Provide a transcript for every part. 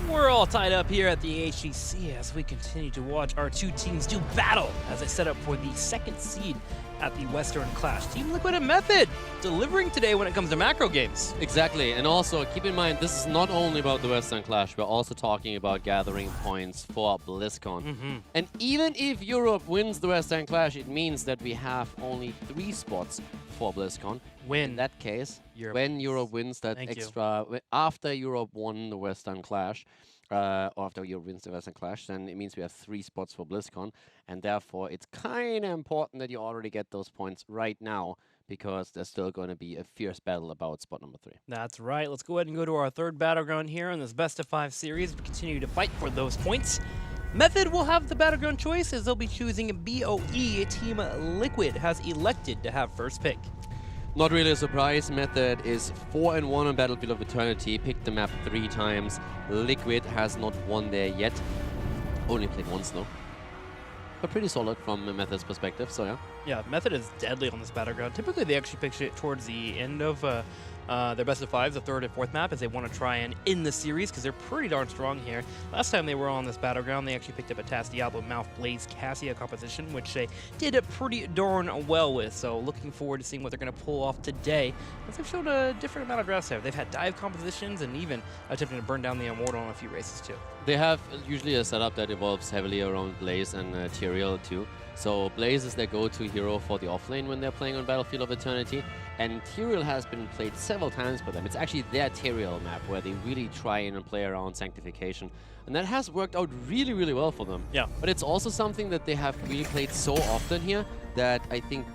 We're all tied up here at the HGC as we continue to watch our two teams do battle as they set up for the second seed at the Western Clash. Team Liquid and Method delivering today when it comes to macro games. Exactly, and also keep in mind, this is not only about the Western Clash, we're also talking about gathering points for BlizzCon. And even if Europe wins the Western Clash, it means that we have only 3 spots for BlizzCon. In that case, when Europe wins that after Europe won the Western Clash, or after Europe wins the Western Clash, then it means we have 3 spots for BlizzCon, and therefore it's kind of important that you already get those points right now, because there's still going to be a fierce battle about spot number 3. That's right. Let's go ahead and go to our third battleground here in this best of 5 series. We continue to fight for those points. Method will have the battleground choice as they'll be choosing BOE. Team Liquid has elected to have first pick. Not really a surprise. Method is 4-1 on Battlefield of Eternity, picked the map 3 times. Liquid has not won there yet. Only played once though. But pretty solid from Method's perspective, so yeah. Yeah, Method is deadly on this battleground. Typically they actually pick it towards the end of their best of 5s, the 3rd and 4th map, as they want to try and end the series because they're pretty darn strong here. Last time they were on this battleground, they actually picked up a TAS Diablo Mouth Blaze Cassia composition, which they did pretty darn well with. So looking forward to seeing what they're going to pull off today, as they've shown a different amount of drafts there. They've had dive compositions and even attempting to burn down the Immortal on a few races too. They have usually a setup that evolves heavily around Blaze and Tyrael too. So Blaze is their go-to hero for the offlane when they're playing on Battlefield of Eternity, and Tyrael has been played several times by them. It's actually their Tyrael map where they really try and play around Sanctification, and that has worked out really, really well for them. Yeah. But it's also something that they have really played so often here that I think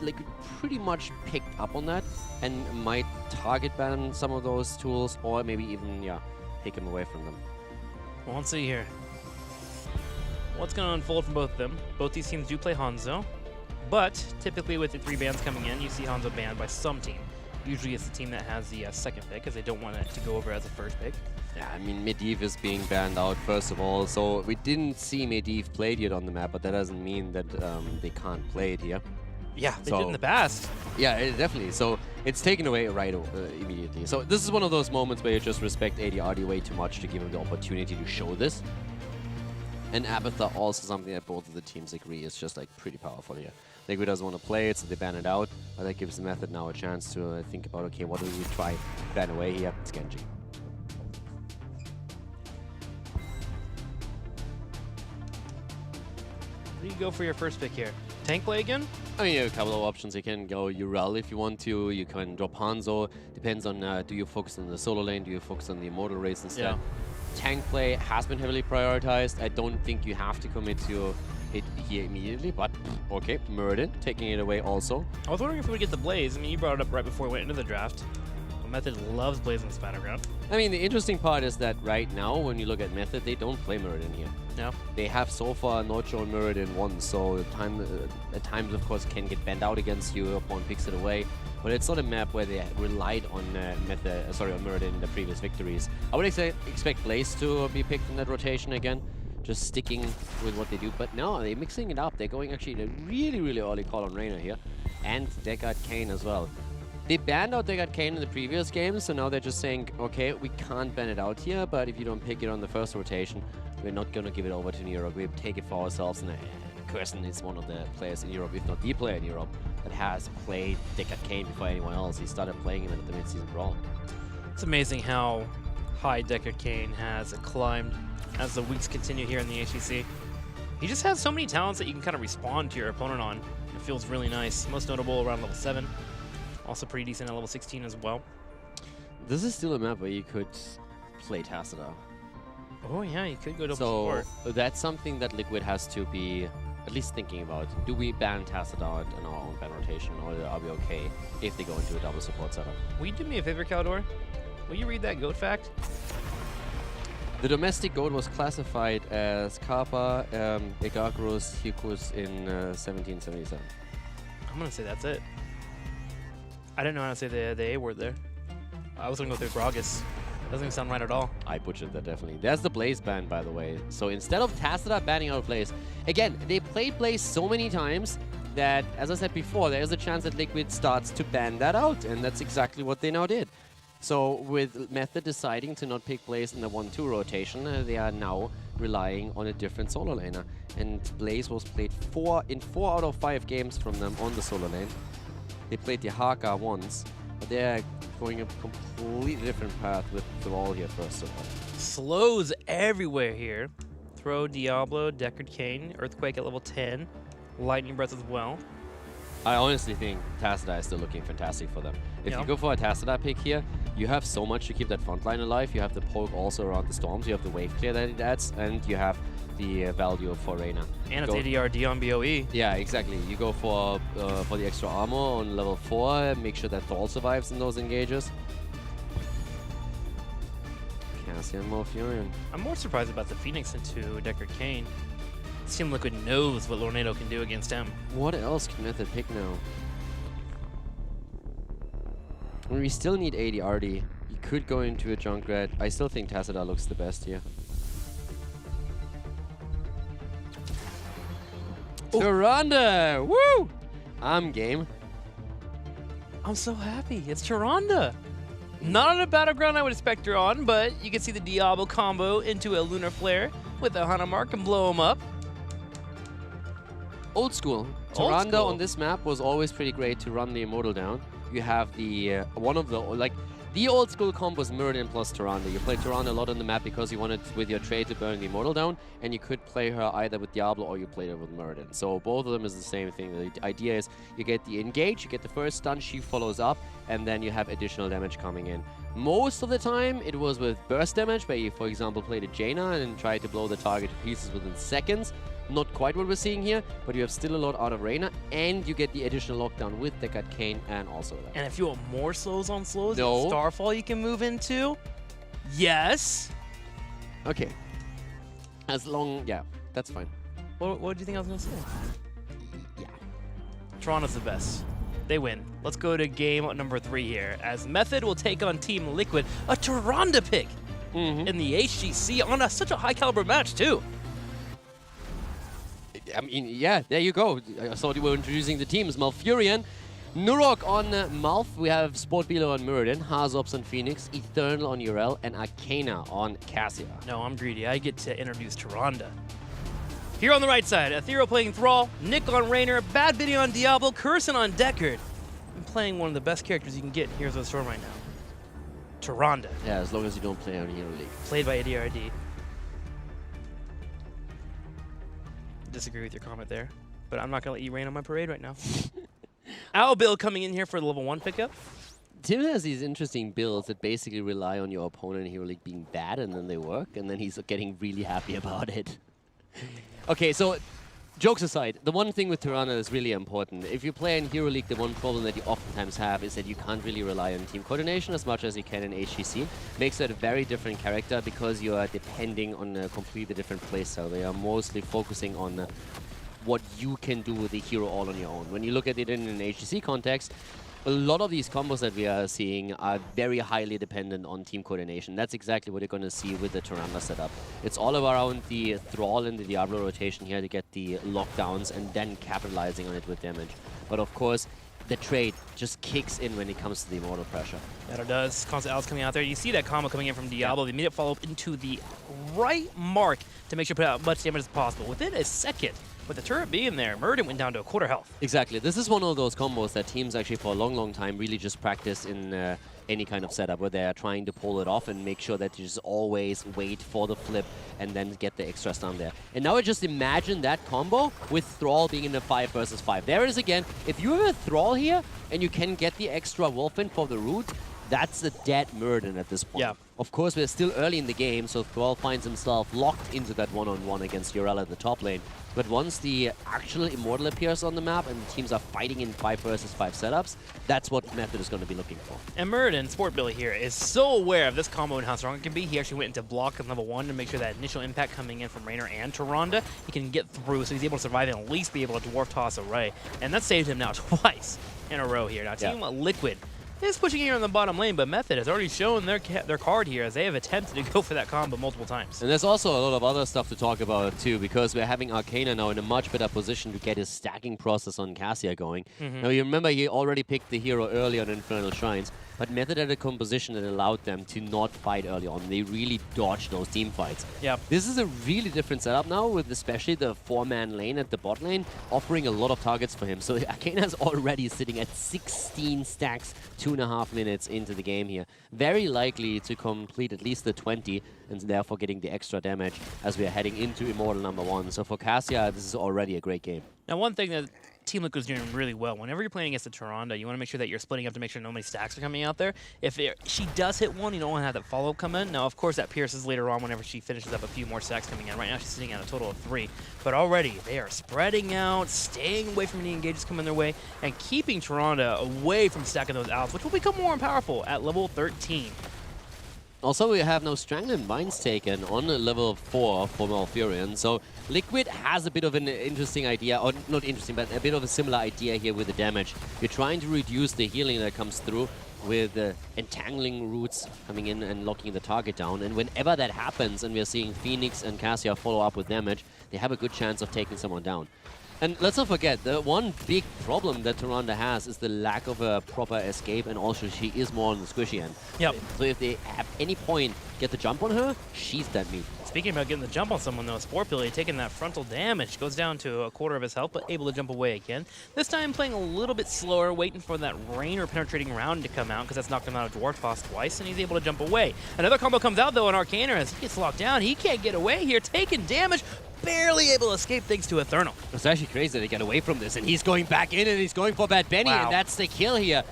Liquid pretty much picked up on that and might target ban some of those tools, or maybe even, yeah, take them away from them. Well, let's see here. What's going to unfold from both of them? Both these teams do play Hanzo, but typically with the 3 bans coming in, you see Hanzo banned by some team. Usually it's the team that has the second pick, because they don't want it to go over as a first pick. Yeah, I mean, Medivh is being banned out, first of all, so we didn't see Medivh played yet on the map, but that doesn't mean that they can't play it here. Yeah, they did in the past. Yeah, definitely. So it's taken away right immediately. So this is one of those moments where you just respect ADRD way too much to give him the opportunity to show this. And Abathur also something that both of the teams agree is just like pretty powerful here. Liquid doesn't want to play it, so they ban it out. But that gives the Method now a chance to think about, okay, what do we try to ban away here? It's Genji. Where do you go for your first pick here? Tank play again? I mean, you have a couple of options. You can go Urel if you want to. You can drop Hanzo. Depends on, do you focus on the solo lane? Do you focus on the Immortal race instead? Yeah. Tank play has been heavily prioritized. I don't think you have to commit to it here immediately, but okay, Muradin taking it away also. I was wondering if we would get the Blaze. I mean, you brought it up right before we went into the draft. Method loves Blaze in this battleground. I mean, the interesting part is that right now, when you look at Method, they don't play Muradin here. No. They have so far not shown Muradin once, so at times, of course, can get banned out against you. Opponent picks it away. But it's not a map where they relied on on Muradin in the previous victories. I would expect Blaze to be picked in that rotation again, just sticking with what they do. But no, they're mixing it up. They're going actually a really, really early call on Reyna here, and Deckard Cain as well. They banned out Deckard Cain in the previous games, so now they're just saying, okay, we can't ban it out here, but if you don't pick it on the first rotation, we're not going to give it over to Europe. We take it for ourselves. And Kirsten is one of the players in Europe, if not the player in Europe, that has played Deckard Cain before anyone else. He started playing him at the mid-season brawl. It's amazing how high Deckard Cain has climbed as the weeks continue here in the HGC. He just has so many talents that you can kind of respond to your opponent on. It feels really nice. Most notable around level 7. Also pretty decent at level 16 as well. This is still a map where you could play Tassadar. Oh yeah, you could go double support. So that's something that Liquid has to be at least thinking about. Do we ban Tassadar in our own ban rotation, or are we okay if they go into a double support setup? Will you do me a favor, Caldor? Will you read that goat fact? The domestic goat was classified as Kappa Egagros Hikus in 1777. I'm gonna say that's it. I didn't know how to say the A word there. I was gonna go through Gragas. Doesn't even sound right at all. I butchered that definitely. There's the Blaze ban, by the way. So instead of Tassadar banning out Blaze, again, they played Blaze so many times that, as I said before, there is a chance that Liquid starts to ban that out, and that's exactly what they now did. So with Method deciding to not pick Blaze in the 1-2 rotation, they are now relying on a different solo laner. And Blaze was played in 4 out of 5 games from them on the solo lane. They played the Haka once, but they're going a completely different path with Thrall here first of all. Slows everywhere here. Throw Diablo, Deckard Cain, Earthquake at level 10, Lightning Breath as well. I honestly think Tassadar is still looking fantastic for them. If you go for a Tassadar pick here, you have so much to keep that front line alive. You have the poke also around the storms, you have the wave clear that it adds, and you have the value for Reyna. And it's ADRD on BOE. Yeah, exactly. You go for the extra armor on level 4, make sure that Thrall survives in those engages. Cassian Malfurion. I'm more surprised about the Phoenix into Deckard Cain. Team Liquid knows what Lornado can do against him. What else can Method pick now? I mean, we still need ADRD. You could go into a Junkrat. I still think Tassadar looks the best here. Tyrande! Woo! I'm game. I'm so happy. It's Tyrande. Not on a battleground I would expect her on, but you can see the Diablo combo into a Lunar Flare with a Hana Mark and blow him up. Old school. Tyrande on this map was always pretty great to run the Immortal down. You have the one of the the old school comp was Muradin plus Tyrande. You played Tyrande a lot on the map because you wanted with your trade to burn the Immortal down, and you could play her either with Diablo or you played her with Muradin. So both of them is the same thing. The idea is you get the engage, you get the first stun, she follows up, and then you have additional damage coming in. Most of the time it was with burst damage, where you, for example, played a Jaina and tried to blow the target to pieces within seconds. Not quite what we're seeing here, but you have still a lot out of Reyna, and you get the additional lockdown with Deckard Cain and also that. And if you want more slows on slows, Starfall you can move into. Yes. Okay. As long, yeah, that's fine. What do you think I was gonna say? Yeah. Toronto's the best. They win. Let's go to game number 3 here, as Method will take on Team Liquid, a Tyrande pick in the HGC on such a high caliber match too. I mean, yeah, there you go. I thought you were introducing the teams. Malfurion, Nurok on Malf. We have Sport Beeler on Muradin, Hazops on Phoenix, Eternal on Urel, and Arcana on Cassia. No, I'm greedy. I get to introduce Tyrande. Here on the right side, Ethereal playing Thrall, Nick on Raynor, Bad Biddy on Diablo, Curson on Deckard. I'm playing one of the best characters you can get in Heroes of the Storm right now. Tyrande. Yeah, as long as you don't play on Hero League. Played by ADRD. Disagree with your comment there, but I'm not going to let you rain on my parade right now. Bill coming in here for the level 1 pickup. Tim has these interesting builds that basically rely on your opponent in Hero League being bad, and then they work, and then he's getting really happy about it. Okay, so jokes aside, the one thing with Tyrande is really important. If you play in Hero League, the one problem that you oftentimes have is that you can't really rely on team coordination as much as you can in HGC. Makes it a very different character because you are depending on a completely different playstyle. They are mostly focusing on what you can do with the hero all on your own. When you look at it in an HGC context, a lot of these combos that we are seeing are very highly dependent on team coordination. That's exactly what you're going to see with the Tyrande setup. It's all around the Thrall and the Diablo rotation here to get the lockdowns and then capitalizing on it with damage. But of course, the trade just kicks in when it comes to the Immortal pressure. That it does. Constant Alice coming out there. You see that combo coming in from Diablo. The immediate follow-up into the right mark to make sure to put out as much damage as possible. Within a second, with the turret being there, Muradin went down to a quarter health. Exactly. This is one of those combos that teams actually for a long, long time really just practice in any kind of setup where they're trying to pull it off and make sure that you just always wait for the flip and then get the extra stun there. And now I just imagine that combo with Thrall being in a 5 versus 5. There it is again. If you have a Thrall here and you can get the extra Wolfin for the root, that's a dead Muradin at this point. Yeah. Of course, we're still early in the game, so Thrall finds himself locked into that one-on-one against Urel at the top lane. But once the actual Immortal appears on the map and the teams are fighting in 5 versus 5 setups, that's what Method is going to be looking for. And Muradin, Sport Billy here, is so aware of this combo and how strong it can be. He actually went into block on level 1 to make sure that initial impact coming in from Raynor and Tyrande, he can get through, so he's able to survive and at least be able to dwarf toss Array. And that saved him now twice in a row here. Now, Team Liquid is pushing here in the bottom lane, but Method has already shown their card here as they have attempted to go for that combo multiple times. And there's also a lot of other stuff to talk about too, because we're having Arcana now in a much better position to get his stacking process on Cassia going. Now you remember he already picked the hero early on Infernal Shrines. but Method had a composition that allowed them to not fight early on. They really dodged those team fights. Yep. This is a really different setup now, with especially the 4-man lane at the bot lane offering a lot of targets for him. So Arcana's already sitting at 16 stacks, 2.5 minutes into the game here. Very likely to complete at least the 20, and therefore getting the extra damage as we are heading into Immortal #1. So for Cassia, this is already a great game. Now, one thing that Team Liquid's doing really well, whenever you're playing against the Tyrande, you want to make sure that you're splitting up to make sure no many stacks are coming out there. If she does hit one, you don't want to have that follow-up come in. Now, of course, that pierces later on whenever she finishes up a few more stacks coming in. Right now, she's sitting at a total of 3. But already, they are spreading out, staying away from any engages coming their way, and keeping Tyrande away from stacking those outs, which will become more powerful at level 13. Also, we have no Strangling Binds taken on level 4 for Malfurion, so Liquid has a bit of an interesting idea, or not interesting, but a bit of a similar idea here with the damage. You're trying to reduce the healing that comes through with entangling roots coming in and locking the target down, and whenever that happens and we're seeing Phoenix and Cassia follow up with damage, they have a good chance of taking someone down. And let's not forget, the one big problem that Tyrande has is the lack of a proper escape, and also she is more on the squishy end. Yep. So if they at any point get the jump on her, she's dead meat. Speaking about getting the jump on someone, though, Sportbilly taking that frontal damage, goes down to a quarter of his health, but able to jump away again. This time playing a little bit slower, waiting for that Rainer penetrating round to come out, because that's knocked him out of Dwarf Toss twice, and he's able to jump away. Another combo comes out, though, on Arcana as he gets locked down. He can't get away here, taking damage, barely able to escape thanks to Eternal. It's actually crazy that they get away from this, and he's going back in, and he's going for Bad Benny, Wow. and that's the kill here.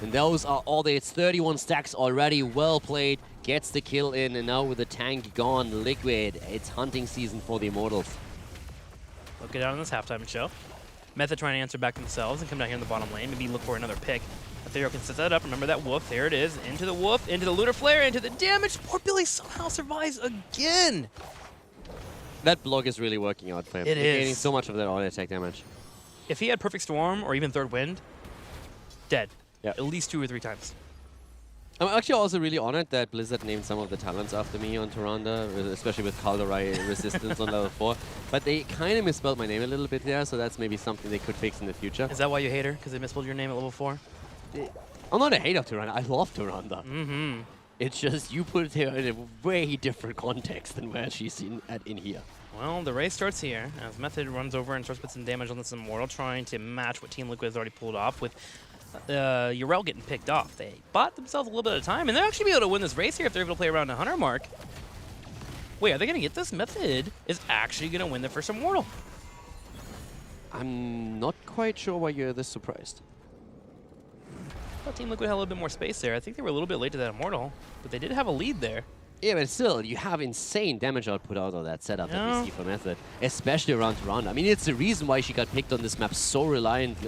And those are all it's 31 stacks already, well played, gets the kill in, and now with the tank gone, Liquid, it's hunting season for the Immortals. Look it out on this halftime show. Method trying to answer back themselves and come down here in the bottom lane, maybe look for another pick. Ethereal can set that up, remember that wolf, there it is, into the wolf, into the Lunar Flare, into the damage, poor Billy somehow survives again! That block is really working out for him. It He's is. Getting so much of that auto attack damage. If he had Perfect Storm or even Third Wind, dead. Yep. At least 2 or 3 times. I'm actually also really honored that Blizzard named some of the talents after me on Tyrande, especially with Calderai Resistance on level 4. But they kind of misspelled my name a little bit there, so that's maybe something they could fix in the future. Is that why you hate her? Because they misspelled your name at level 4? I'm not a hater of Tyrande. I love Tyrande. Mm-hmm. It's just you put her in a way different context than where she's in here. Well, the race starts here as Method runs over and starts putting some damage on this Immortal, trying to match what Team Liquid has already pulled off with Yrel getting picked off. They bought themselves a little bit of time, and they'll actually be able to win this race here if they're able to play around the 100 mark. Wait, are they going to get this? Method is actually going to win the first Immortal. I'm not quite sure why you're this surprised. I thought Team Liquid had a little bit more space there. I think they were a little bit late to that Immortal, but they did have a lead there. Yeah, but still, you have insane damage output out of that setup that we see for Method, especially around Tyrande. I mean, it's the reason why she got picked on this map so reliant,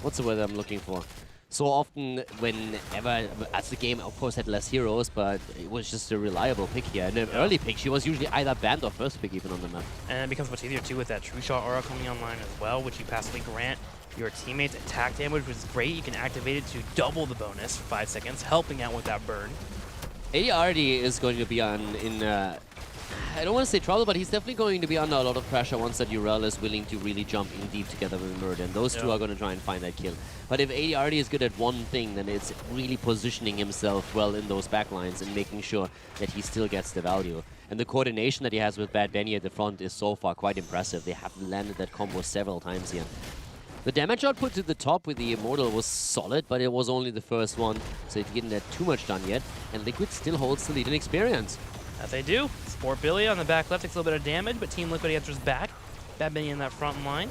what's the word I'm looking for? So often, whenever, as the game, of course, had less heroes, but it was just a reliable pick here. And an early pick, she was usually either banned or first pick even on the map. And it becomes much easier, too, with that True Shot aura coming online as well, which you passively grant your teammates attack damage, which is great. You can activate it to double the bonus for 5 seconds, helping out with that burn. ADRD is going to be I don't want to say trouble, but he's definitely going to be under a lot of pressure once that Yrel is willing to really jump in deep together with Murden. Those two are going to try and find that kill. But if ADRD is good at one thing, then it's really positioning himself well in those backlines and making sure that he still gets the value. And the coordination that he has with Bad Benny at the front is so far quite impressive. They have landed that combo several times here. The damage output to the top with the Immortal was solid, but it was only the first one, so it didn't get too much done yet. And Liquid still holds the lead in experience. That they do. Sportbilly on the back left takes a little bit of damage, but Team Liquid answers back. Bad Benny in that front line.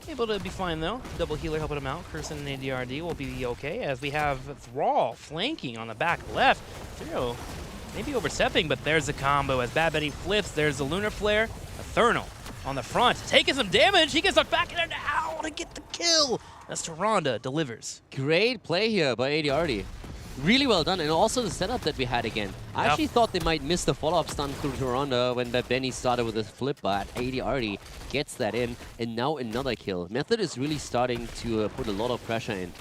Able to be fine, though. Double healer helping him out. Curson and ADRD will be okay, as we have Thrall flanking on the back left. Zero maybe overstepping, but there's the combo. As Bad Benny flips, there's the Lunar Flare. Eternal on the front, taking some damage. He gets knocked back in there now to get the kill. As Tyrande delivers. Great play here by ADRD. Really well done, and also the setup that we had again. I actually thought they might miss the follow-up stun through Tyrande when Benny started with his flip, but ADRD gets that in, and now another kill. Method is really starting to put a lot of pressure in.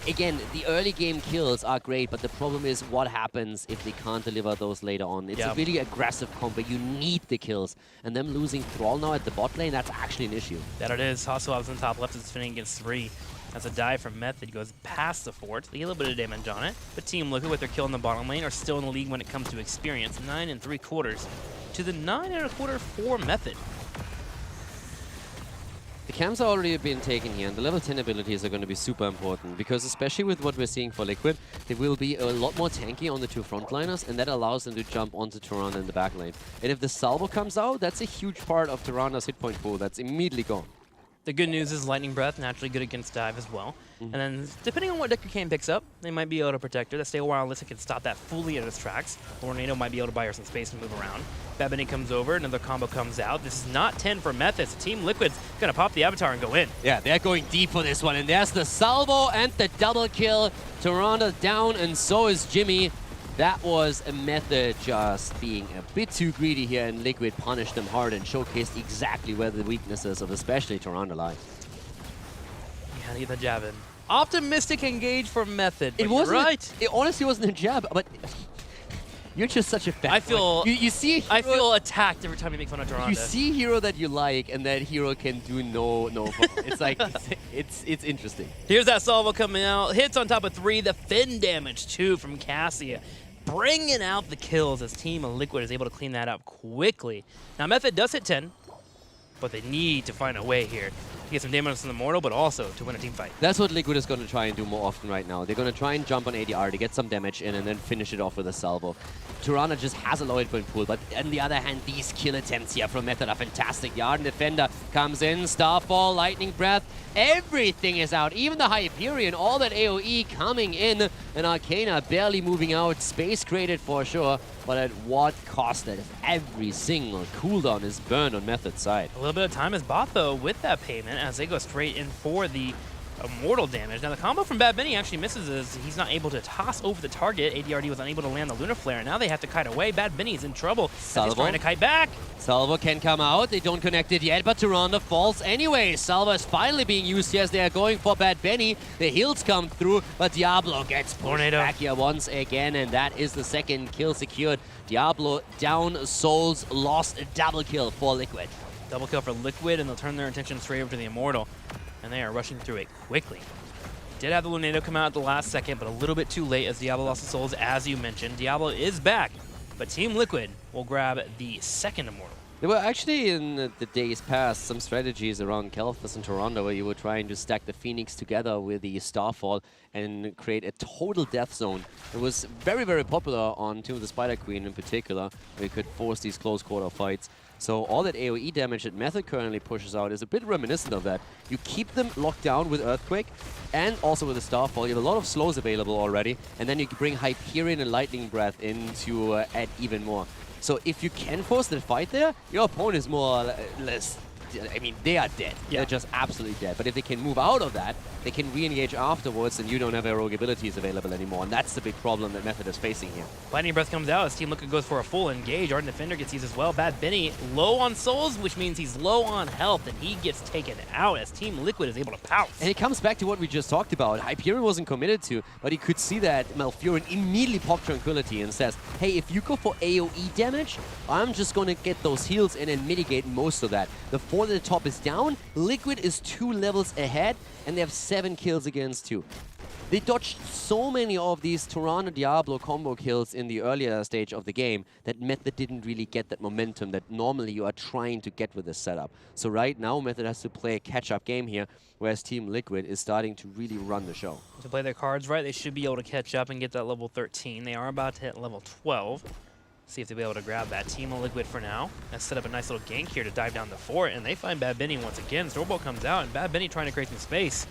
Again, the early game kills are great, but the problem is what happens if they can't deliver those later on. It's a really aggressive combo. You need the kills. And them losing Thrall now at the bot lane, that's actually an issue. That it is. Hasselhoff's on top left is spinning against 3. As a dive from Method goes past the fort. They get a little bit of damage on it. But Team Liquid, with their kill in the bottom lane, are still in the league when it comes to experience. 9 3/4 to the 9 1/4 for Method. The camps are already being taken here, and the level 10 abilities are going to be super important, because especially with what we're seeing for Liquid, they will be a lot more tanky on the two frontliners, and that allows them to jump onto Tyrande in the back lane. And if the salvo comes out, that's a huge part of Tyrande's hit point pool that's immediately gone. The good news is Lightning Breath, naturally good against dive as well. And then, depending on what Decker Kane picks up, they might be able to protect her. That Stay a While Alyssa can stop that fully at its tracks. Tornado might be able to buy her some space to move around. Bad Bunny comes over, another combo comes out. This is not 10 for Method. So Team Liquid's going to pop the Avatar and go in. Yeah, they're going deep for this one, and there's the salvo and the double kill. Tyrande down, and so is Jimmy. That was a Method just being a bit too greedy here, and Liquid punished them hard and showcased exactly where the weaknesses of especially Tyrande lie. Yeah, need the jab in. Optimistic engage for Method. It wasn't right. It honestly wasn't a jab, but you're just such a fan. I feel you see. I feel attacked every time you make fun of Tyrande. You see a hero that you like, and that hero can do no. It's like it's interesting. Here's that salvo coming out. Hits on top of 3. The fin damage 2 from Cassia. Bringing out the kills as Team Liquid is able to clean that up quickly. Now Method does hit 10, but they need to find a way here to get some damage on the Mortal, but also to win a team fight. That's what Liquid is going to try and do more often right now. They're going to try and jump on ADR to get some damage in and then finish it off with a salvo. Tyrande just has a low hit point pool, but on the other hand, these kill attempts here from Method are fantastic. The Ardent Defender comes in, Starfall, Lightning Breath, everything is out. Even the Hyperion, all that AoE coming in, and Arcana barely moving out. Space created for sure, but at what cost? That every single cooldown is burned on Method's side. A little bit of time is bought, though, with that payment as they go straight in for the Immortal damage. Now, the combo from Bad Bunny actually misses as he's not able to toss over the target. ADRD was unable to land the Lunar Flare. Now they have to kite away. Bad Bunny's in trouble. He's trying to kite back. Salvo can come out. They don't connect it yet, but Tyrande falls anyway. Salvo is finally being used here as they are going for Bad Bunny. The heals come through, but Diablo gets pushed back here once again, and that is the second kill secured. Diablo down, Souls lost, a double kill for Liquid. Double kill for Liquid, and they'll turn their attention straight over to the Immortal. And they are rushing through it quickly. Did have the Lunado come out at the last second, but a little bit too late as Diablo lost the Souls, as you mentioned. Diablo is back, but Team Liquid will grab the second Immortal. There were actually, in the days past, some strategies around Kel'Thas and Tyrande where you were trying to stack the Phoenix together with the Starfall and create a total death zone. It was very, very popular on Tomb of the Spider Queen in particular, where you could force these close quarter fights. So all that AoE damage that Method currently pushes out is a bit reminiscent of that. You keep them locked down with Earthquake and also with the Starfall. You have a lot of slows available already, and then you bring Hyperion and Lightning Breath in to add even more. So if you can force the fight there, your opponent is more or less, I mean, they are dead. Yeah. They're just absolutely dead. But if they can move out of that, they can re-engage afterwards, and you don't have heroic abilities available anymore. And that's the big problem that Method is facing here. Lightning Breath comes out as Team Liquid goes for a full engage. Ardent Defender gets used as well. Bad Bunny low on souls, which means he's low on health, and he gets taken out as Team Liquid is able to pounce. And it comes back to what we just talked about. Hyperion wasn't committed to, but he could see that Malfurion immediately pop Tranquility and says, hey, if you go for AoE damage, I'm just going to get those heals in and mitigate most of that. The 4 at the top is down, Liquid is 2 levels ahead, and they have 7 kills against 2. They dodged so many of these Tyrande Diablo combo kills in the earlier stage of the game that Method didn't really get that momentum that normally you are trying to get with this setup. So right now, Method has to play a catch-up game here, whereas Team Liquid is starting to really run the show. To play their cards right, they should be able to catch up and get that level 13. They are about to hit level 12. See if they'll be able to grab that. Team Liquid for now. Let's set up a nice little gank here to dive down the fort, and they find Bad Bunny once again. Stormbolt comes out, and Bad Bunny trying to create some space.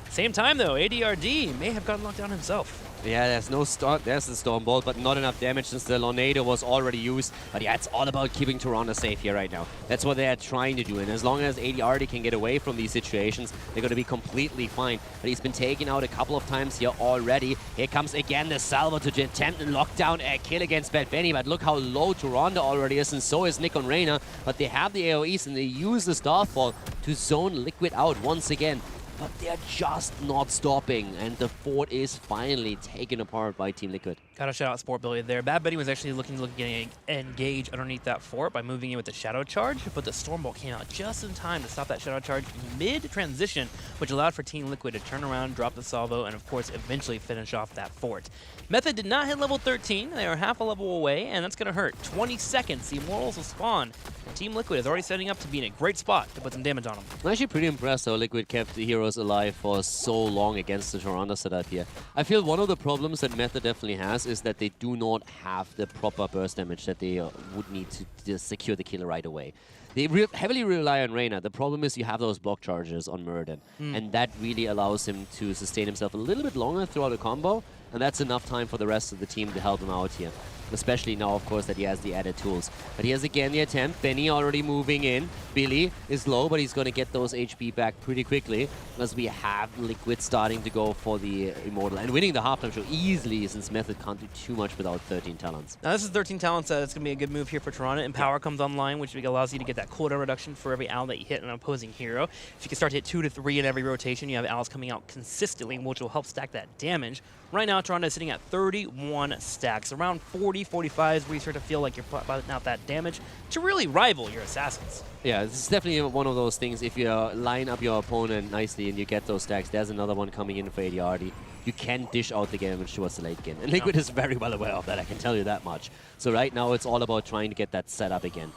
Same time, though, ADRD may have gotten locked down himself. Yeah, there's no start. There's the Stormbolt, but not enough damage since the Tornado was already used. But yeah, it's all about keeping Tyrande safe here right now. That's what they are trying to do. And as long as ADRD can get away from these situations, they're going to be completely fine. But he's been taken out a couple of times here already. Here comes again the Salvo to attempt and lock down a kill against Bad Bunny. But look how low Tyrande already is, and so is Nick on Reyna. But they have the AoEs, and they use the Starfall to zone Liquid out once again. but they're just not stopping, and the fort is finally taken apart by Team Liquid. Gotta shout out Sport Billy there. Bad Betty was actually looking to engage underneath that fort by moving in with the Shadow Charge, but the Stormbolt came out just in time to stop that Shadow Charge mid-transition, which allowed for Team Liquid to turn around, drop the salvo, and of course eventually finish off that fort. Method did not hit level 13. They are half a level away, and that's going to hurt. 20 seconds, the Immortals will spawn, and Team Liquid is already setting up to be in a great spot to put some damage on them. I'm actually pretty impressed how Liquid kept the heroes alive for so long against the Toronto setup here. I feel one of the problems that Method definitely has is that they do not have the proper burst damage that they would need to secure the kill right away. They heavily rely on Reyna. The problem is you have those block charges on Muradin, and that really allows him to sustain himself a little bit longer throughout a combo, and that's enough time for the rest of the team to help him out here. Especially now, of course, that he has the added tools. But here's again the attempt. Benny already moving in. Billy is low, but he's going to get those HP back pretty quickly as we have Liquid starting to go for the Immortal and winning the halftime show easily, since Method can't do too much without 13 talents. Now this is 13 talents. It's going to be a good move here for Toronto. And Power comes online, which allows you to get that cooldown reduction for every owl that you hit an opposing hero. If you can start to hit 2 to 3 in every rotation, you have owls coming out consistently, which will help stack that damage. Right now, Toronto is sitting at 31 stacks. Around 40, 45 is where you start to feel like you're putting out that damage to really rival your assassins. Yeah, this is definitely one of those things. If you line up your opponent nicely and you get those stacks, there's another one coming in for ADRD. You can dish out the damage towards the late game. And Liquid is very well aware of that, I can tell you that much. So right now, it's all about trying to get that set up again.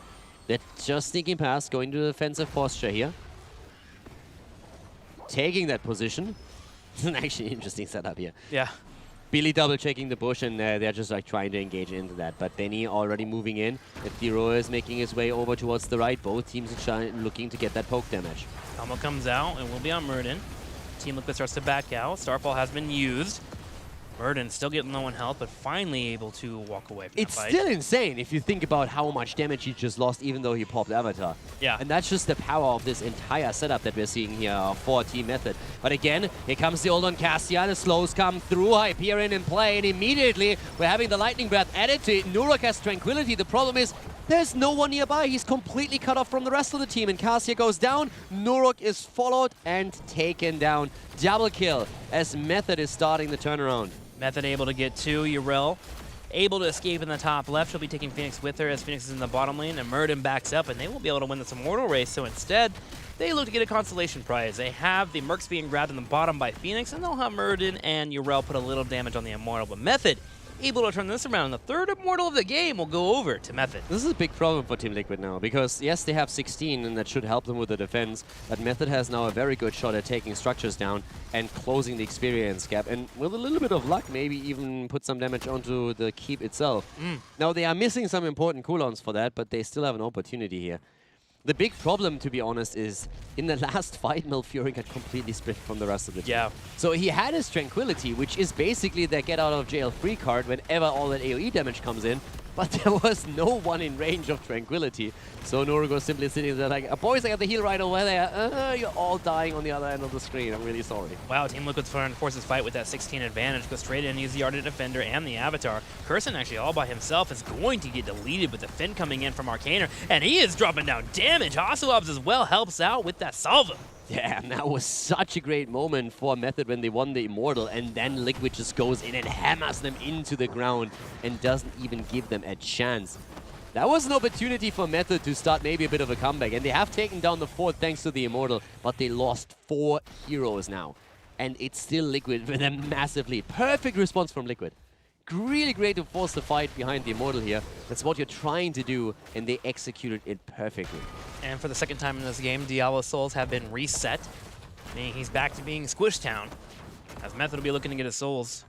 They're just sneaking past, going to the defensive posture here. Taking that position. It's an actually interesting setup here. Yeah. Billy double checking the bush, and they're just like trying to engage into that. But Benny already moving in. Thero is making his way over towards the right. Both teams are looking to get that poke damage. Combo comes out and will be on Muradin. Team Liquid starts to back out. Starfall has been used. Muradin still getting low on health, but finally able to walk away from It's the fight. still insane if you think about how much damage he just lost, even though he popped Avatar. Yeah. And that's just the power of this entire setup that we're seeing here for Team Method. But again, here comes the old on Cassia. The slows come through. Hyperion in play, and immediately we're having the Lightning Breath added to it. Nurok has Tranquility. The problem is there's no one nearby. He's completely cut off from the rest of the team, and Cassia goes down. Nurok is followed and taken down. Double kill as Method is starting the turnaround. Method able to get 2. Yrel able to escape in the top left. She'll be taking Phoenix with her as Phoenix is in the bottom lane, and Muradin backs up, and they won't be able to win this Immortal race. So instead, they look to get a consolation prize. They have the Mercs being grabbed in the bottom by Phoenix, and they'll have Muradin and Yrel put a little damage on the Immortal. But Method able to turn this around, and the third Immortal of the game will go over to Method. This is a big problem for Team Liquid now, because yes, they have 16, and that should help them with the defense, but Method has now a very good shot at taking structures down and closing the experience gap, and with a little bit of luck, maybe even put some damage onto the keep itself. Now, they are missing some important cooldowns for that, but they still have an opportunity here. The big problem, to be honest, is in the last fight, Malfurion got completely split from the rest of the team. Yeah. So he had his Tranquility, which is basically the get out of jail free card whenever all that AoE damage comes in, but there was no one in range of Tranquility. So Nurok was simply sitting there like, boys, I got the heal right over there. You're all dying on the other end of the screen. I'm really sorry. Wow, Team Liquid's trying to force his fight with that 16 advantage. Go straight in, use the Ardent Defender and the Avatar. Curson actually all by himself is going to get deleted with the Finn coming in from Arcaner, and he is dropping down damage. Ocelobs as well helps out with that salvo. Yeah, and that was such a great moment for Method when they won the Immortal, and then Liquid just goes in and hammers them into the ground and doesn't even give them a chance. That was an opportunity for Method to start maybe a bit of a comeback, and they have taken down the fort thanks to the Immortal, but they lost 4 heroes now. And it's still Liquid with a massive lead. Perfect response from Liquid. Really great to force the fight behind the Immortal here. That's what you're trying to do, and they executed it perfectly. And for the second time in this game, Diablo's souls have been reset, meaning he's back to being Squish Town, as Method will be looking to get his souls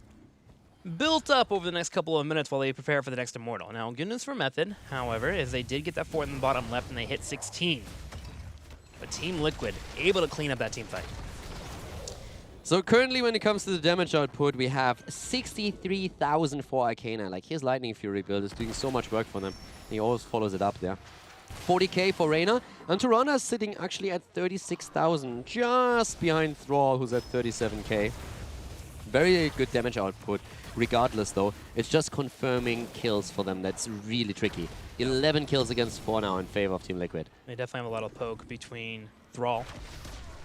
built up over the next couple of minutes while they prepare for the next Immortal. Now, good news for Method, however, is they did get that fort in the bottom left and they hit 16. But Team Liquid able to clean up that team fight. So currently, when it comes to the damage output, we have 63,000 for Arcana. Like, his Lightning Fury build is doing so much work for them. He always follows it up there. 40k for Reyna. And Toronto is sitting actually at 36,000, just behind Thrall, who's at 37k. Very good damage output. Regardless, though, it's just confirming kills for them. That's really tricky. 11 kills against 4 now in favor of Team Liquid. They definitely have a lot of poke between Thrall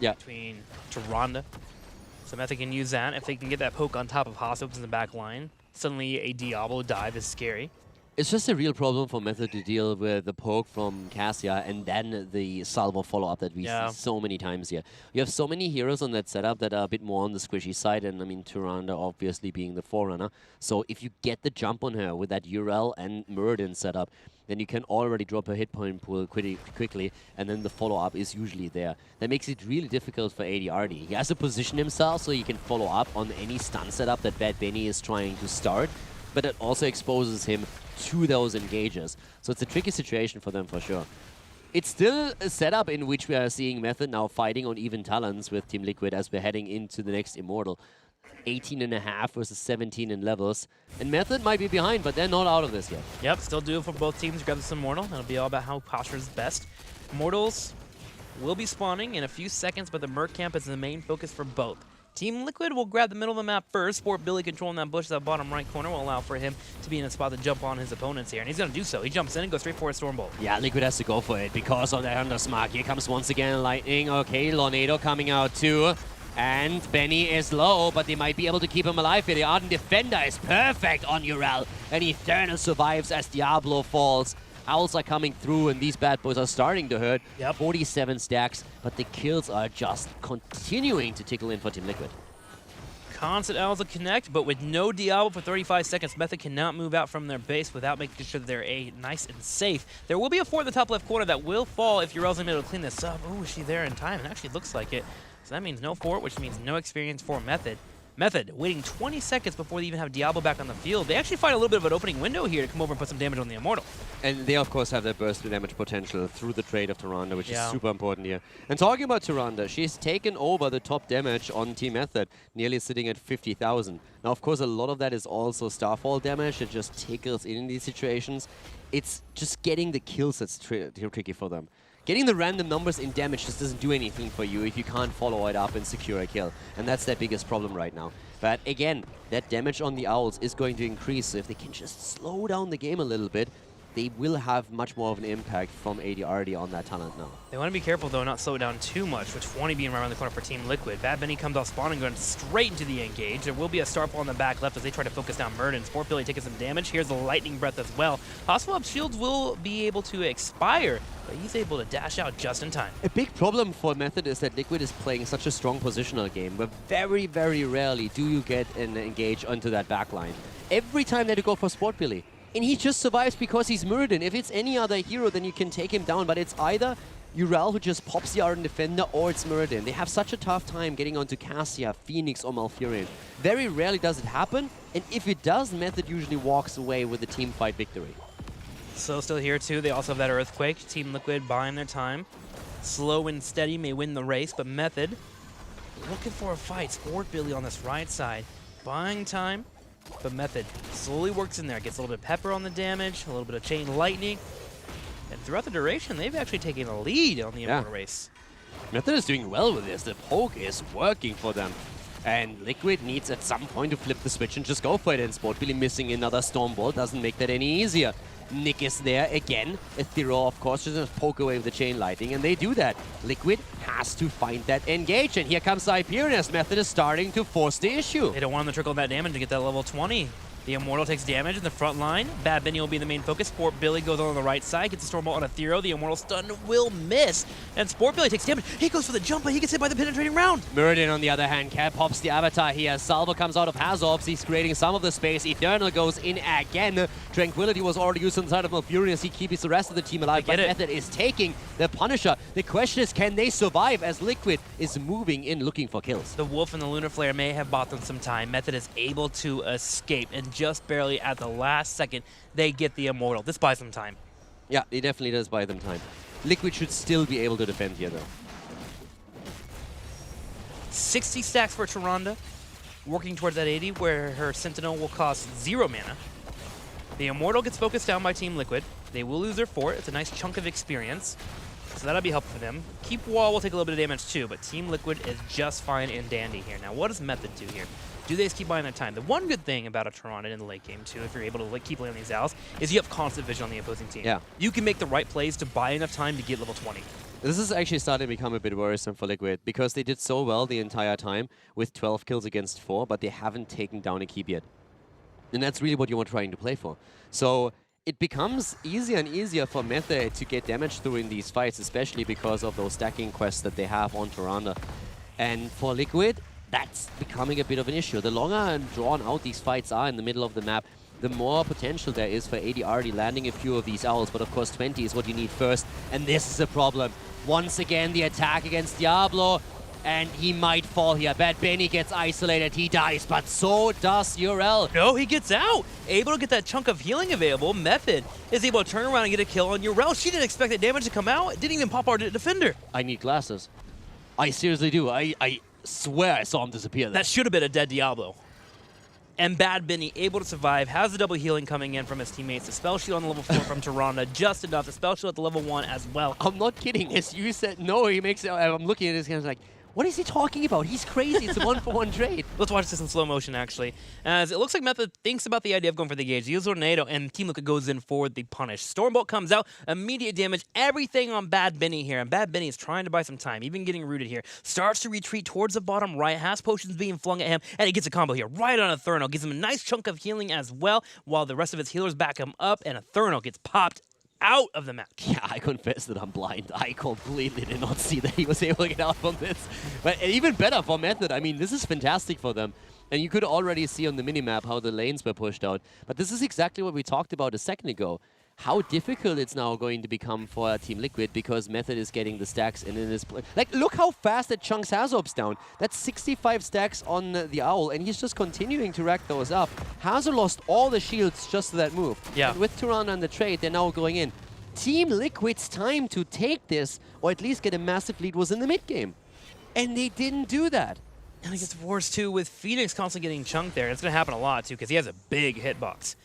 between Tyrande. So Method can use that. If they can get that poke on top of Haas in the back line, suddenly a Diablo dive is scary. It's just a real problem for Method to deal with the poke from Cassia and then the Salvo follow-up that we see so many times here. You have so many heroes on that setup that are a bit more on the squishy side, and I mean, Tyrande obviously being the forerunner. So if you get the jump on her with that Urel and Muradin setup, then you can already drop her hit point pool quickly, and then the follow-up is usually there. That makes it really difficult for ADRD. He has to position himself so he can follow up on any stun setup that Bad Benny is trying to start, but it also exposes him to those engages. So it's a tricky situation for them for sure. It's still a setup in which we are seeing Method now fighting on even talents with Team Liquid as we're heading into the next Immortal. 18.5 versus 17 in levels. And Method might be behind, but they're not out of this yet. Yep, still do it for both teams to grab this Immortal. It'll be all about how posture is best. Immortals will be spawning in a few seconds, but the Merc camp is the main focus for both. Team Liquid will grab the middle of the map first. Sport Billy controlling that bush, that bottom right corner will allow for him to be in a spot to jump on his opponents here. And he's going to do so. He jumps in and goes straight for a Stormbolt. Yeah, Liquid has to go for it because of the Undersmark. Here comes once again Lightning. Okay, Lornado coming out too. And Benny is low, but they might be able to keep him alive here. The Ardent Defender is perfect on Urel. And Eternal survives as Diablo falls. Owls are coming through, and these bad boys are starting to hurt. 47 stacks, but the kills are just continuing to tickle in for Team Liquid. Constant Owls will connect, but with no Diablo for 35 seconds, Method cannot move out from their base without making sure that they're nice and safe. There will be a 4 in the top left corner that will fall if Urel's able to clean this up. Oh, is she there in time? It actually looks like it. So that means no fort, which means no experience for Method. Method waiting 20 seconds before they even have Diablo back on the field. They actually find a little bit of an opening window here to come over and put some damage on the Immortal. And they, of course, have their burst damage potential through the trade of Tyrande, which is super important here. And talking about Tyrande, she's taken over the top damage on Team Method, nearly sitting at 50,000. Now, of course, a lot of that is also Starfall damage. It just tickles in these situations. It's just getting the kills that's tricky for them. Getting the random numbers in damage just doesn't do anything for you if you can't follow it up and secure a kill. And that's their biggest problem right now. But again, that damage on the Owls is going to increase. So if they can just slow down the game a little bit, they will have much more of an impact from ADRD on that talent now. They want to be careful, though, not slow it down too much, with 20 being right around the corner for Team Liquid. Bad Benny comes off spawn and going straight into the engage. There will be a Starfall on the back left as they try to focus down Muradin. Sport Billy taking some damage. Here's the Lightning Breath as well. Hostile shields will be able to expire, but he's able to dash out just in time. A big problem for Method is that Liquid is playing such a strong positional game, but very, very rarely do you get an engage onto that backline. Every time they go for Sport Billy. And he just survives because he's Muradin. If it's any other hero, then you can take him down. But it's either Urel who just pops the Ardent Defender, or it's Muradin. They have such a tough time getting onto Cassia, Phoenix, or Malfurion. Very rarely does it happen. And if it does, Method usually walks away with a team fight victory. So still here, too. They also have that Earthquake. Team Liquid buying their time. Slow and steady may win the race, but Method looking for a fight. Sport Billy on this right side. Buying time. But Method slowly works in there, gets a little bit of pepper on the damage, a little bit of chain lightning, and throughout the duration, they've actually taken a lead on the Immortal race. Method is doing well with this. The poke is working for them. And Liquid needs at some point to flip the switch and just go for it. And Sport Billy missing another Stormbolt doesn't make that any easier. Nick is there again. Ethereal, of course, just poke away with the chain lightning, and they do that. Liquid has to find that engage, and here comes Hyperion as Method is starting to force the issue. They don't want him to trickle that damage to get that level 20. The Immortal takes damage in the front line. Bad Benny will be the main focus. Sport Billy goes on the right side, gets the Stormbolt on Ethereal. The Immortal stun will miss, and Sport Billy takes damage. He goes for the jump, but he gets hit by the penetrating round. Muradin, on the other hand, pops the Avatar here. Salvo comes out of Hazorbs. He's creating some of the space. Eternal goes in again. Tranquility was already used on the side of Malfurion as he keeps the rest of the team alive. But Method is taking the Punisher. The question is, can they survive as Liquid is moving in looking for kills? The Wolf and the Lunar Flare may have bought them some time. Method is able to escape, and just barely at the last second, they get the Immortal. This buys them time. Yeah, it definitely does buy them time. Liquid should still be able to defend here, though. 60 stacks for Tyrande, working towards that 80, where her Sentinel will cost 0 mana. The Immortal gets focused down by Team Liquid. They will lose their fort. It's a nice chunk of experience, so that'll be helpful for them. Keep Wall will take a little bit of damage too, but Team Liquid is just fine and dandy here. Now, what does Method do here? Do they just keep buying their time? The one good thing about a Tyrande in the late game, too, if you're able to keep landing these owls, is you have constant vision on the opposing team. Yeah. You can make the right plays to buy enough time to get level 20. This is actually starting to become a bit worrisome for Liquid, because they did so well the entire time with 12 kills against 4, but they haven't taken down a keep yet. And that's really what you want trying to play for. So it becomes easier and easier for Method to get damage through in these fights, especially because of those stacking quests that they have on Tyrande. And for Liquid, that's becoming a bit of an issue. The longer and drawn out these fights are in the middle of the map, the more potential there is for AD already landing a few of these owls. But of course 20 is what you need first, and this is a problem. Once again, the attack against Diablo, and he might fall here. Bad Benny gets isolated, he dies, but so does Urel. No, he gets out. Able to get that chunk of healing available. Method is able to turn around and get a kill on Urel. She didn't expect that damage to come out. It didn't even pop our defender. I need glasses. I seriously do. I swear I saw him disappear there. That should have been a dead Diablo. And Bad Benny able to survive, has the double healing coming in from his teammates. The spell shield on the level 4 from Tyrande, just enough. The spell shield at the level 1 as well. I'm not kidding. As you said, no, he makes it. I'm looking at this guy like, what is he talking about? He's crazy. It's a 1-for-1 trade. Let's watch this in slow motion, actually. As it looks like Method thinks about the idea of going for the gauge. He uses Tornado, and Team Liquid goes in for the punish. Stormbolt comes out, immediate damage, everything on Bad Benny here. And Bad Benny is trying to buy some time, even getting rooted here. Starts to retreat towards the bottom right, has potions being flung at him, and he gets a combo here right on Eternal. Gives him a nice chunk of healing as well, while the rest of his healers back him up, and Eternal gets popped out of the match. Yeah, I confess that I'm blind. I completely did not see that he was able to get out from this. But even better for Method. I mean, this is fantastic for them. And you could already see on the minimap how the lanes were pushed out. But this is exactly what we talked about a second ago. How difficult it's now going to become for Team Liquid, because Method is getting the stacks and in his play. Like, look how fast that chunks Hazob's down. That's 65 stacks on the Owl, and he's just continuing to rack those up. Hazo lost all the shields just to that move. Yeah. And with Tyrande and the trade, they're now going in. Team Liquid's time to take this, or at least get a massive lead, was in the mid game. And they didn't do that. And it gets worse, too, with Phoenix constantly getting chunked there. And it's going to happen a lot, too, because he has a big hitbox.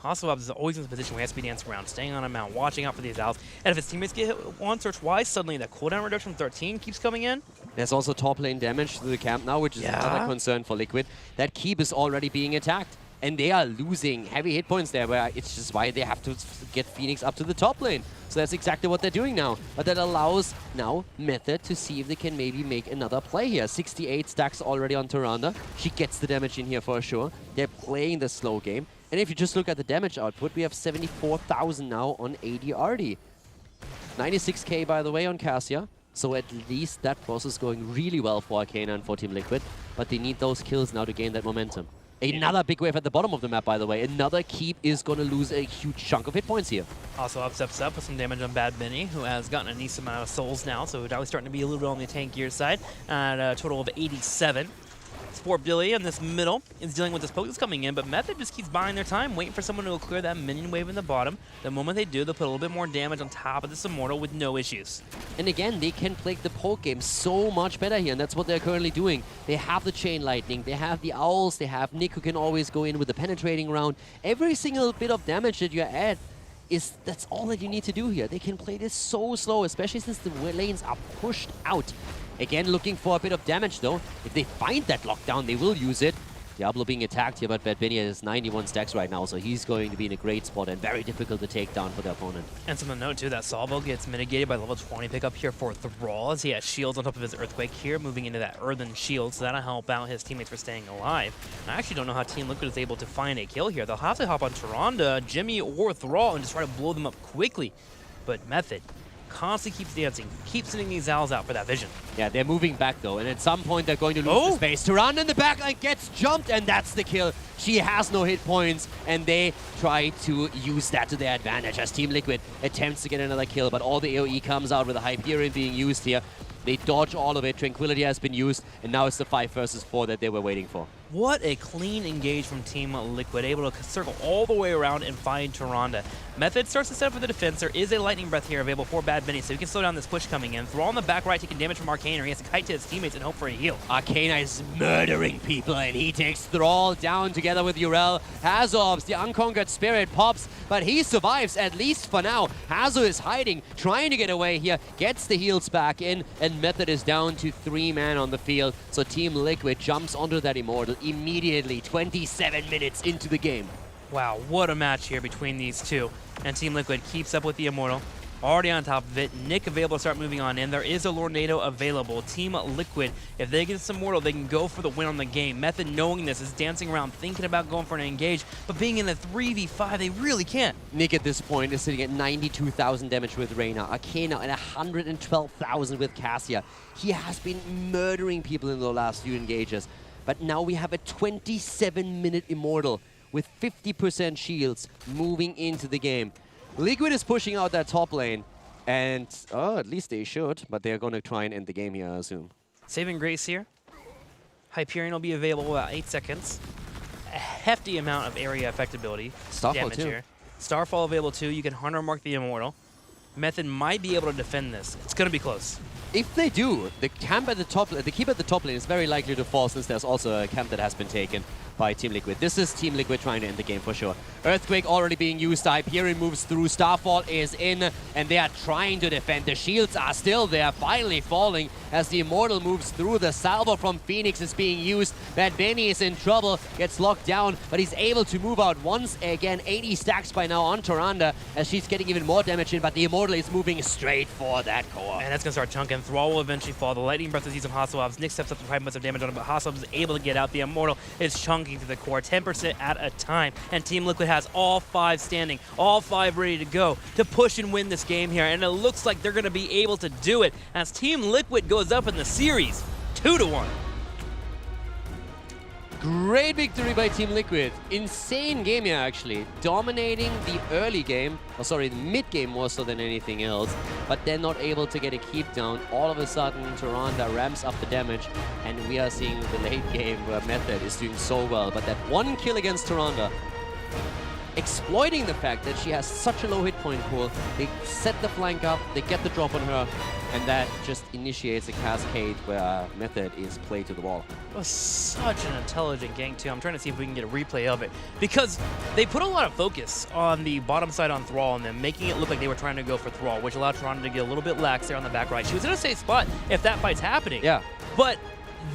Hasselhoff is always in the position where he has to be dancing around, staying on a mount, watching out for these owls. And if his teammates get hit once or twice, suddenly that cooldown reduction from 13 keeps coming in. There's also top lane damage to the camp now, which is another concern for Liquid. That keep is already being attacked. And they are losing heavy hit points there, where it's just why they have to get Phoenix up to the top lane. So that's exactly what they're doing now. But that allows now Method to see if they can maybe make another play here. 68 stacks already on Tyrande. She gets the damage in here for sure. They're playing the slow game. And if you just look at the damage output, we have 74,000 now on ADRD. 96k, by the way, on Cassia. So at least that process is going really well for Arcana and for Team Liquid. But they need those kills now to gain that momentum. Another big wave at the bottom of the map, by the way. Another keep is going to lose a huge chunk of hit points here. Also up steps up with some damage on Bad Benny, who has gotten a decent amount of souls now, so now he's starting to be a little bit on the tankier side at a total of 87. Sport Billy in this middle is dealing with this poke that's coming in, but Method just keeps buying their time, waiting for someone to go clear that minion wave in the bottom. The moment they do, they'll put a little bit more damage on top of this Immortal with no issues. And again, they can play the poke game so much better here, and that's what they're currently doing. They have the Chain Lightning, they have the Owls, they have Nick who can always go in with the penetrating round. Every single bit of damage that you add, that's all that you need to do here. They can play this so slow, especially since the lanes are pushed out. Again, looking for a bit of damage, though. If they find that lockdown, they will use it. Diablo being attacked here, but Bad Benny has 91 stacks right now, so he's going to be in a great spot and very difficult to take down for the opponent. And something to note, too, that Salvo gets mitigated by level 20 pickup here for Thrall, as he has shields on top of his Earthquake here, moving into that Earthen Shield, so that'll help out his teammates for staying alive. And I actually don't know how Team Liquid is able to find a kill here. They'll have to hop on Tyrande, Jimmy, or Thrall and just try to blow them up quickly. But Method constantly keeps dancing, keeps sending these owls out for that vision. Yeah, they're moving back though, and at some point they're going to lose the space. Tyrande in the backline gets jumped, and that's the kill. She has no hit points, and they try to use that to their advantage as Team Liquid attempts to get another kill, but all the AoE comes out with a Hyperion being used here. They dodge all of it, Tranquility has been used, and now it's the 5 versus 4 that they were waiting for. What a clean engage from Team Liquid, able to circle all the way around and find Tyrande. Method starts to set up for the defense. There is a Lightning Breath here available for Bad Benny, so he can slow down this push coming in. Thrall on the back right taking damage from Arcana. He has to kite to his teammates and hope for a heal. Arcana is murdering people, and he takes Thrall down together with Urel. Hazob's, the Unconquered Spirit, pops, but he survives, at least for now. Hazo is hiding, trying to get away here, gets the heals back in, and Method is down to 3 men on the field. So Team Liquid jumps onto that Immortal immediately, 27 minutes into the game. Wow, what a match here between these two. And Team Liquid keeps up with the Immortal. already on top of it. Nick available to start moving on in. There is a Lornado available. Team Liquid, if they get some Mortal, they can go for the win on the game. Method, knowing this, is dancing around, thinking about going for an engage, but being in a 3v5, they really can't. Nick at this point is sitting at 92,000 damage with Reyna, Arcana at 112,000 with Cassia. He has been murdering people in the last few engages, but now we have a 27-minute Immortal with 50% shields moving into the game. Liquid is pushing out that top lane, and at least they should, but they're going to try and end the game here, I assume. Saving Grace here. Hyperion will be available about 8 seconds. A hefty amount of area affectability. Starfall damage too. Here. Starfall available too. You can Hunter Mark the Immortal. Method might be able to defend this. It's going to be close. If they do, the camp at the top, the keep at the top lane is very likely to fall, since there's also a camp that has been taken by Team Liquid. This is Team Liquid trying to end the game for sure. Earthquake already being used, Hyperion moves through, Starfall is in, and they are trying to defend. The shields are still there, finally falling as the Immortal moves through. The salvo from Phoenix is being used. Bad Benny is in trouble, gets locked down, but he's able to move out once again. 80 stacks by now on Tyrande as she's getting even more damage in, but the Immortal is moving straight for that core. And that's going to start chunking. Thrall will eventually fall. The Lightning Breath will see some Hasselhoffs. Nick steps up to try and put some damage on him, but Hasselhoff is able to get out. The Immortal is chunking to the core, 10% at a time. And Team Liquid has all 5 standing, all 5 ready to go to push and win this game here. And it looks like they're going to be able to do it as Team Liquid goes up in the series 2-1. Great victory by Team Liquid. Insane game here, actually. Dominating the early game, the mid game more so than anything else, but then not able to get a keep down. All of a sudden, Tyrande ramps up the damage, and we are seeing the late game where Method is doing so well. But that one kill against Tyrande, exploiting the fact that she has such a low hit point pool, they set the flank up, they get the drop on her, and that just initiates a cascade where Method is played to the wall. It was such an intelligent gank too. I'm trying to see if we can get a replay of it, because they put a lot of focus on the bottom side on Thrall and then making it look like they were trying to go for Thrall, which allowed Tyrande to get a little bit lax there on the back right. She was in a safe spot if that fight's happening. Yeah. But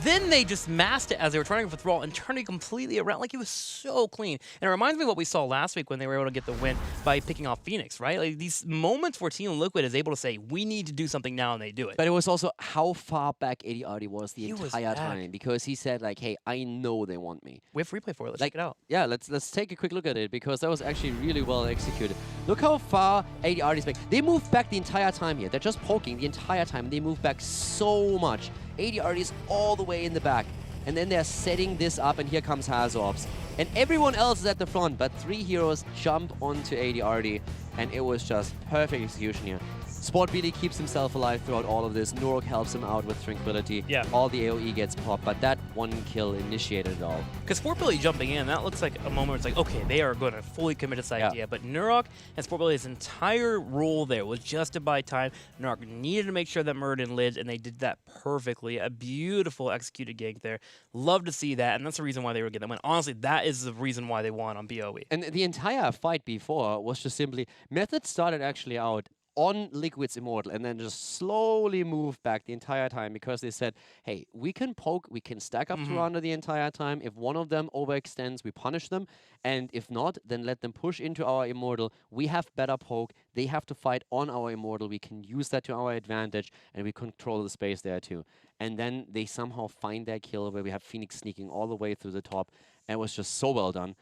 then they just masked it as they were trying to go for Thrall and turned it completely around. Like, it was so clean. And it reminds me of what we saw last week when they were able to get the win by picking off Phoenix, right? Like, these moments where Team Liquid is able to say, we need to do something now, and they do it. But it was also how far back ADRD was the He was entire back. time, because he said, like, hey, I know they want me. We have replay for it. Let's Like, check it out. Yeah, let's take a quick look at it, because that was actually really well executed. Look how far ADRD is back. They moved back the entire time here. They're just poking the entire time. They move back so much. ADRD is all the way in the back. And then they're setting this up, and here comes Hazorps. And everyone else is at the front, but 3 heroes jump onto ADRD, and it was just perfect execution here. Sport Billy keeps himself alive throughout all of this. Nurok helps him out with Tranquility. Yeah. All the AoE gets popped, but that one kill initiated it all. Because Sport Billy jumping in, that looks like a moment where it's like, okay, they are going to fully commit to this idea. But Nurok and Sport Billy's entire role there was just to buy time. Nurok needed to make sure that Muradin lived, and they did that perfectly. A beautiful executed gank there. Love to see that, and that's the reason why they were getting that win. Honestly, that is the reason why they won on BOE. And the entire fight before was just simply, Method started actually out on Liquid's Immortal and then just slowly moved back the entire time, because they said, hey, we can poke, we can stack up Tyrande the entire time. If one of them overextends, we punish them. And if not, then let them push into our Immortal. We have better poke. They have to fight on our Immortal. We can use that to our advantage, and we control the space there too. And then they somehow find their kill where we have Phoenix sneaking all the way through the top. And it was just so well done.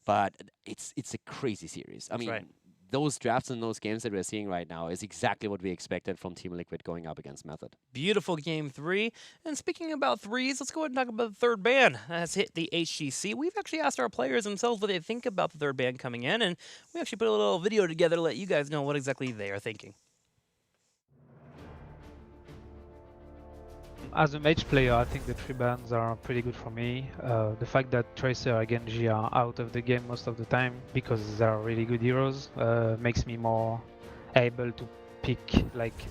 But it's a crazy series. I mean, those drafts and those games that we're seeing right now is exactly what we expected from Team Liquid going up against Method. Beautiful game 3. And speaking about threes, let's go ahead and talk about the third ban that has hit the HGC. We've actually asked our players themselves what they think about the third ban coming in, and we actually put a little video together to let you guys know what exactly they are thinking. As a mage player, I think the 3 bans are pretty good for me. The fact that Tracer and Genji are out of the game most of the time because they're really good heroes makes me more able to pick like